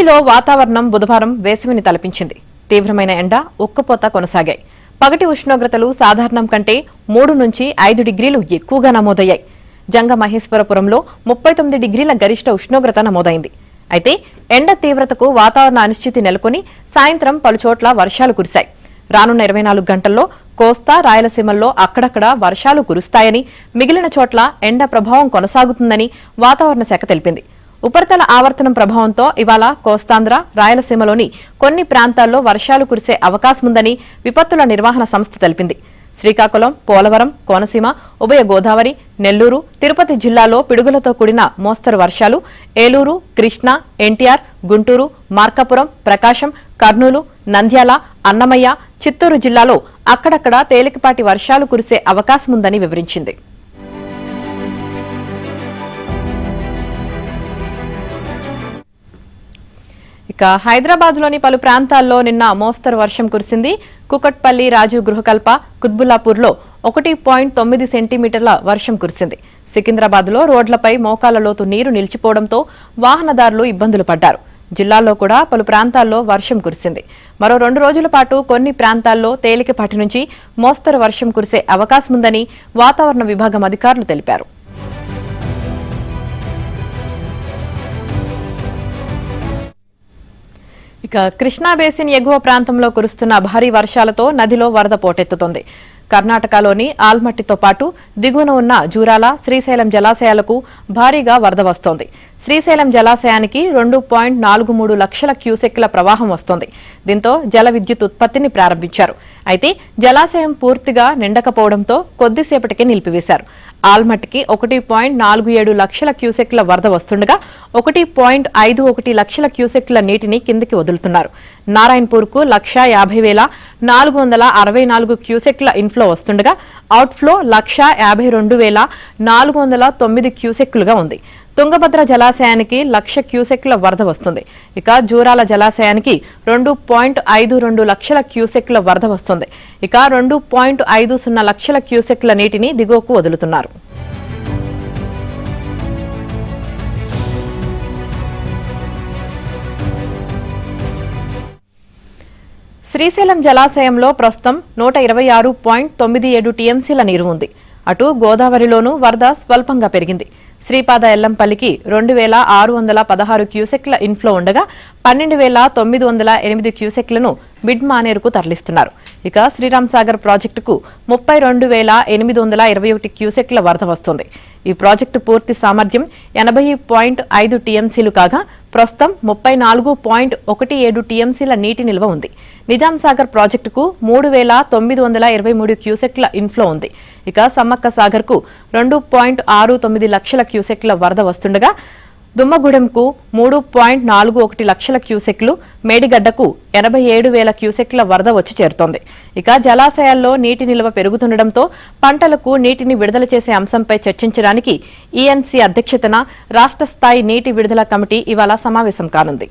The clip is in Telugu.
ఏపీలో వాతావరణం బుధవారం వేసవిని తలపించింది. తీవ్రమైన ఎండ, ఉక్కపోత కొనసాగాయి. పగటి ఉష్ణోగ్రతలు సాధారణం కంటే 3 నుంచి 5 డిగ్రీలు ఎక్కువగా నమోదయ్యాయి. జంగమహేశ్వరపురంలో 39 డిగ్రీల గరిష్ట ఉష్ణోగ్రత నమోదైంది. అయితే ఎండ తీవ్రతకు వాతావరణ అనిశ్చితి నెలకొని సాయంత్రం పలుచోట్ల వర్షాలు కురిశాయి. రానున్న 24 గంటల్లో కోస్తా, రాయలసీమల్లో అక్కడక్కడ వర్షాలు కురుస్తాయని, మిగిలిన చోట్ల ఎండ ప్రభావం కొనసాగుతుందని వాతావరణ శాఖ తెలిపింది. ఉపరితల ఆవర్తనం ప్రభావంతో ఇవాళ కోస్తాంధ్ర, రాయలసీమలోని కొన్ని ప్రాంతాల్లో వర్షాలు కురిసే అవకాశముందని విపత్తుల నిర్వహణ సంస్థ తెలిపింది. శ్రీకాకుళం, పోలవరం, కోనసీమ, ఉభయ గోదావరి, నెల్లూరు, తిరుపతి జిల్లాలో పిడుగులతో కూడిన మోస్తరు వర్షాలు, ఏలూరు, కృష్ణా, ఎన్టీఆర్, గుంటూరు, మార్కాపురం, ప్రకాశం, కర్నూలు, నంద్యాల, అన్నమయ్య, చిత్తూరు జిల్లాలో అక్కడక్కడ తేలికపాటి వర్షాలు కురిసే అవకాశముందని వివరించింది. ఇక హైదరాబాద్లోని పలు ప్రాంతాల్లో నిన్న మోస్తరు వర్షం కురిసింది. కుకట్పల్లి, రాజీవ్ గృహకల్ప, కుత్బుల్లాపూర్లో 1.9 సెంటీమీటర్ల వర్షం కురిసింది. సికింద్రాబాద్లో రోడ్లపై మోకాళ్ల లోతు నీరు నిలిచిపోవడంతో వాహనదారులు ఇబ్బందులు పడ్డారు. జిల్లాల్లో కూడా పలు ప్రాంతాల్లో వర్షం కురిసింది. మరో 2 రోజుల పాటు కొన్ని ప్రాంతాల్లో తేలికపాటి నుంచి మోస్తరు వర్షం కురిసే అవకాశముందని వాతావరణ విభాగం అధికారులు తెలిపారు. ఇక కృష్ణా బేసిన్ ఎగువ ప్రాంతంలో కురుస్తున్న భారీ వర్షాలతో నదిలో వరద పోటెత్తుతోంది. కర్ణాటకలోని ఆల్మట్టితో పాటు దిగువన ఉన్న జూరాల, శ్రీశైలం జలాశయాలకు భారీగా వరద వస్తోంది. శ్రీశైలం జలాశయానికి 2.43 లక్షల క్యూసెక్ల ప్రవాహం వస్తోంది. దీంతో జల విద్యుత్ ఉత్పత్తిని ప్రారంభించారు. అయితే జలాశయం పూర్తిగా నిండకపోవడంతో కొద్దిసేపటికే నిలిపివేశారు. ఆల్మట్టికి 1.47 లక్షల క్యూసెక్ల వరద వస్తుండగా 1.51 లక్షల క్యూసెక్ల నీటిని కిందికి వదులుతున్నారు. నారాయణపూర్కు 1,50,464 క్యూసెక్ల ఇన్ఫ్లో వస్తుండగా అవుట్ఫ్లో 1,52,409 క్యూసెక్లుగా ఉంది. తుంగభద్ర జలాశయానికి 1,00,000 క్యూసెక్ల వరద వస్తుంది. ఇక జూరాల జలాశయానికి 2.52 లక్షల క్యూసెక్ల వరద వస్తుంది. ఇక 2.50 లక్షల క్యూసెక్ల నీటిని దిగువకు వదులుతున్నారు. శ్రీశైలం జలాశయంలో ప్రస్తుతం 126.97 టీఎంసీల నీరు ఉంది. అటు గోదావరిలోనూ వరద స్వల్పంగా పెరిగింది. శ్రీపాద ఎల్లంపల్లికి 2,616 క్యూసెక్ల ఇన్ఫ్లో ఉండగా 12,908 క్యూసెక్లను మిడ్ మానేరుకు తరలిస్తున్నారు. ఇక శ్రీరామ్ సాగర్ ప్రాజెక్టుకు 32,821 క్యూసెక్ల వరద వస్తుంది. ఈ ప్రాజెక్టు పూర్తి సామర్థ్యం 80.5 టీఎంసీలు కాగా ప్రస్తుతం 34.17 టీఎంసీల నీటి నిల్వ ఉంది. నిజాం సాగర్ ప్రాజెక్టుకు 3,923 క్యూసెక్ల ఇన్ఫ్లో ఉంది. ఇక సమ్మక్క సాగర్కు 2.69 లక్షల క్యూసెక్ల వరద వస్తుండగా దుమ్మగూడెంకు 3.41 లక్షల క్యూసెక్లు, మేడిగడ్డకు 87,000 క్యూసెక్ల వరద వచ్చి చేరుతోంది. ఇక జలాశయాల్లో నీటి నిల్వ పెరుగుతుండటంతో పంటలకు నీటిని విడుదల చేసే అంశంపై చర్చించడానికి ఈఎన్సీ అధ్యక్షతన రాష్ట్ర స్థాయి నీటి విడుదల కమిటీ ఇవాళ సమావేశం కానుంది.